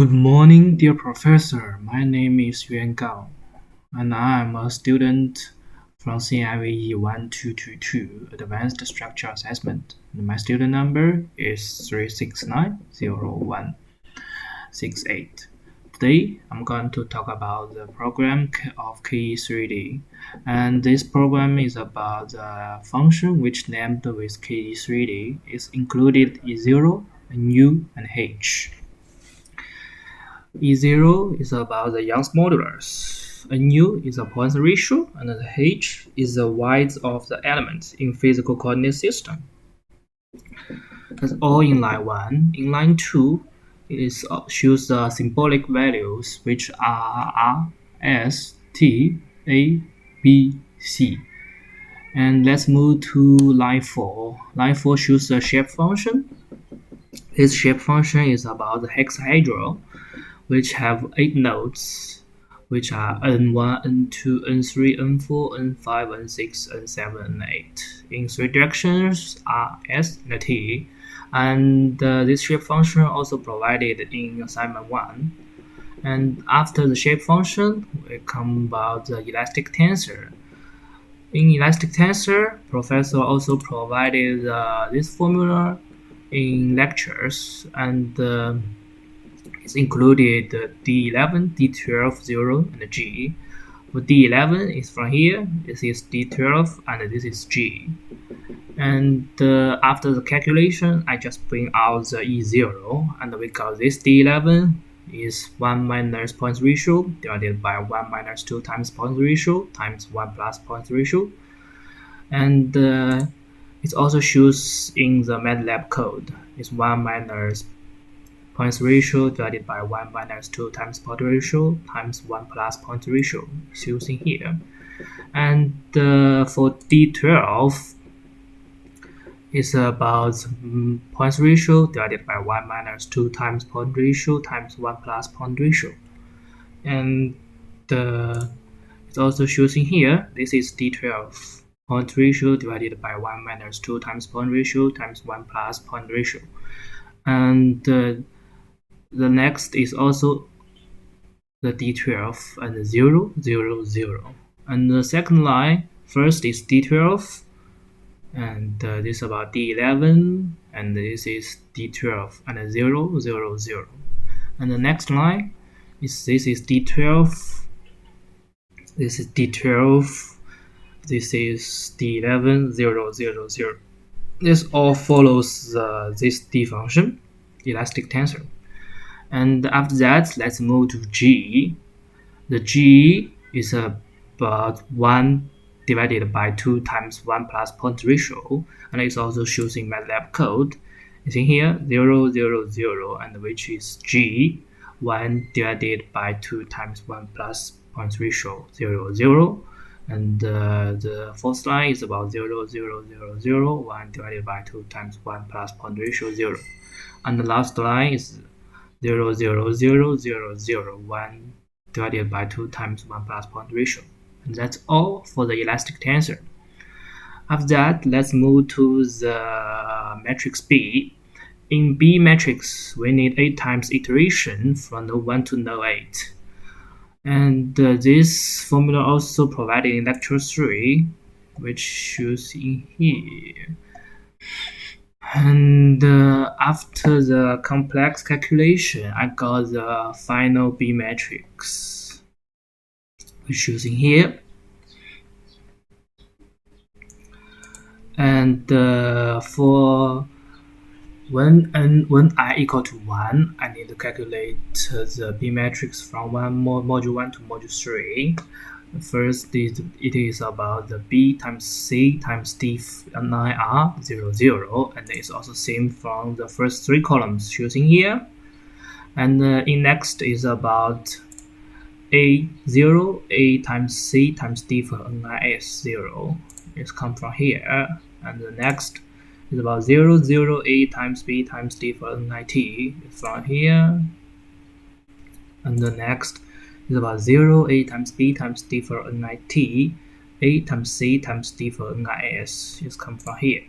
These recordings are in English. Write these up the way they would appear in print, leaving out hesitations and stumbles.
Good morning, dear professor. My name is Yuan Gao, and I am a student from CIVE 1222 Advanced Structure Assessment. And my student number is 3690168. Today, I'm going to talk about the program of KE3D. And this program is about the function which named with KE3D is included E0, U, and H. E0 is about the Young's modulus, Nu is a Poisson ratio, and the H is the width of the elements in physical coordinate system. That's all in line 1. In line 2, it shows the symbolic values which are R, S, T, A, B, C. And let's move to line 4. Line 4 shows the shape function. This shape function is about the hexahedral, which have 8 nodes, which are N1, N2, N3, N4, N5, N6, N7, N8. In 3 directions R, S, and T. And this shape function also provided in assignment 1. And after the shape function, we come about the elastic tensor. In elastic tensor, professor also provided this formula in lectures, and it's included D11, D12, 0, and G. For D11 is from here, this is D12, and this is G. And after the calculation, I just bring out the E0, and we got this D11 is 1 minus Poisson ratio divided by 1 minus 2 times Poisson ratio times 1 plus Poisson ratio. And it also shows in the MATLAB code. It's 1 minus Poisson ratio divided by 1 minus 2 times Poisson ratio times 1 plus Poisson ratio is using here. And for D12, it's about Poisson ratio divided by 1 minus 2 times Poisson ratio times 1 plus Poisson ratio. And it also shows in here, this is D12. Poisson ratio divided by 1 minus 2 times Poisson ratio times 1 plus Poisson ratio. And the next is also the D12 and 0, 0, 0. And the second line, first is D12, and this is about D11, and this is D12, and 0, 0, 0. And the next line is this is D12, this is D12, this is D11, 0, 0, 0. This all follows this D function, elastic tensor. And after that, let's move to G. The G is about 1 divided by 2 times 1 plus Poisson ratio, and it's also shows in MATLAB code. It's in here 0, 0, 0, and which is G, 1 divided by 2 times 1 plus Poisson ratio 0, 0. And the fourth line is about 0, 0, 0, 0, 1 divided by 2 times 1 plus Poisson ratio 0. And the last line is 0, 0, 0, 0, 0, 1 divided by 2 times 1 plus Poisson ratio. And that's all for the elastic tensor. After that, let's move to the matrix B. In B matrix, we need 8 times iteration from node 1 to node 8. And this formula also provided in lecture 3, which shows in here. And after the complex calculation, I got the final B matrix, which is in here. And for when I equal to 1, I need to calculate the B matrix from module 1 to module 3. First, it is about the B times C times D9R 0, 0, and it's also same from the first 3 columns choosing here. And in next is about A0, A times C times D for NIS 0. It's come from here. And the next is about 0, 0, A times B times D for NIT. It's from here. And the next is about 0, A times B times D for NIT, A times C times D for NIS. It's come from here.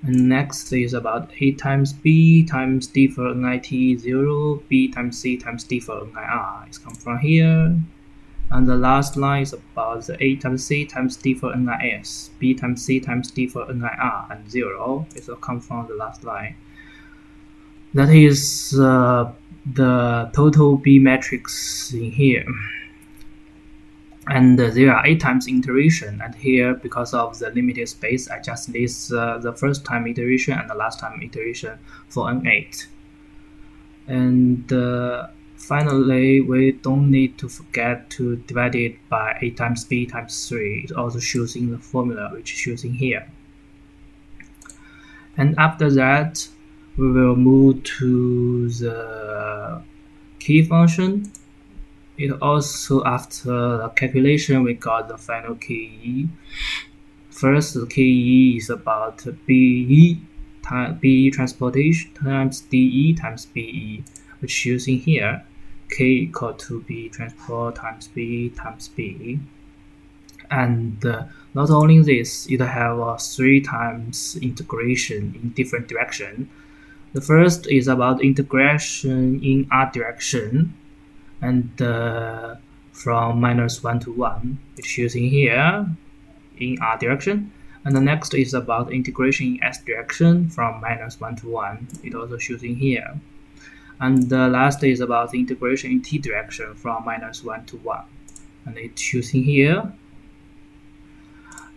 And next is about A times B times D for NIT 0, B times C times D for NIR. It's come from here. And the last line is about the A times C times D for NIS, B times C times D for NIR, and 0. It will come from the last line. That is the total B matrix in here. And there are 8 times iteration, and here, because of the limited space, I just list the first time iteration and the last time iteration for N8. And finally, we don't need to forget to divide it by A times B times 3. It also shows in the formula, which shows in here. And after that, we will move to the key function. It also, after the calculation, we got the final KE. First, the KE is about BE transportation times DE times BE, which is using here, K equal to B transport times B times B. And not only this, it have 3 times integration in different direction. The first is about integration in R direction, and from -1 to 1, which is using here in R direction. And the next is about integration in S direction from -1 to 1. It also shows in here. And the last is about integration in T direction from -1 to 1. And it's choosing here.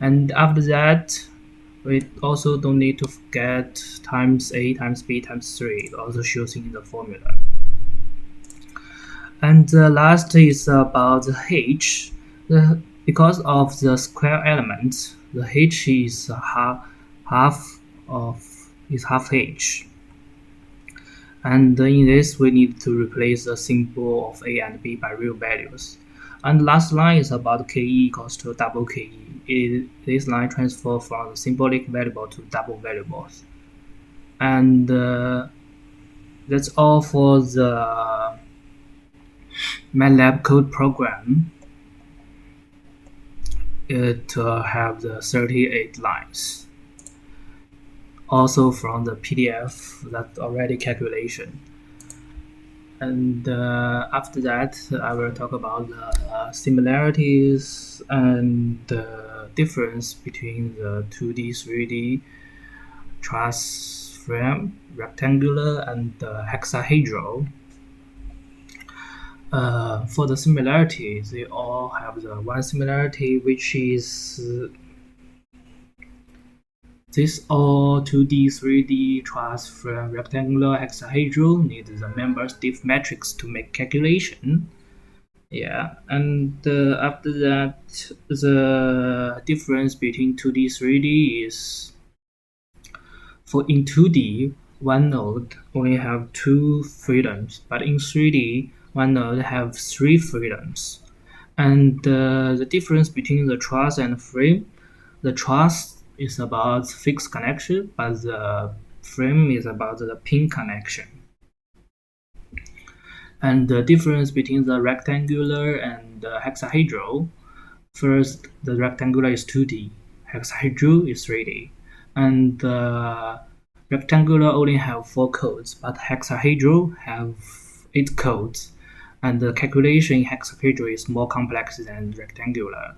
And after that, we also don't need to forget times A times B times 3. It also shows in the formula. And the last is about the H. Because of the square element, the H is half H. And in this, we need to replace the symbol of A and B by real values. And the last line is about KE equals to double KE. This line transfers from the symbolic variable to double variables. And that's all for the MATLAB code program. It have the 38 lines. Also from the PDF, that already calculation. And after that, I will talk about the similarities and the difference between the 2D, 3D truss frame, rectangular, and hexahedral. For the similarities, they all have the one similarity, which is this all 2D, 3D truss frame, rectangular, hexahedral need the member stiff matrix to make calculation. Yeah, and after that, the difference between 2D, 3D is for in 2D, one node only have 2 freedoms, but in 3D, one node have 3 freedoms. And the difference between the truss and frame, the truss is about fixed connection, but the frame is about the pin connection. And the difference between the rectangular and the hexahedral, first, the rectangular is 2D, hexahedral is 3D. And the rectangular only have 4 codes, but hexahedral have 8 codes. And the calculation in hexahedral is more complex than rectangular.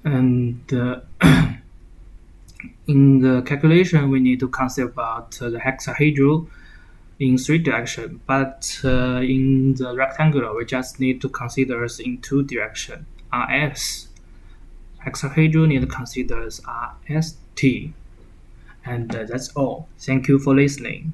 And in the calculation, we need to consider about the hexahedral in 3 directions, but in the rectangular, we just need to consider in 2 directions, RS. Hexahedral need to consider RST. And that's all. Thank you for listening.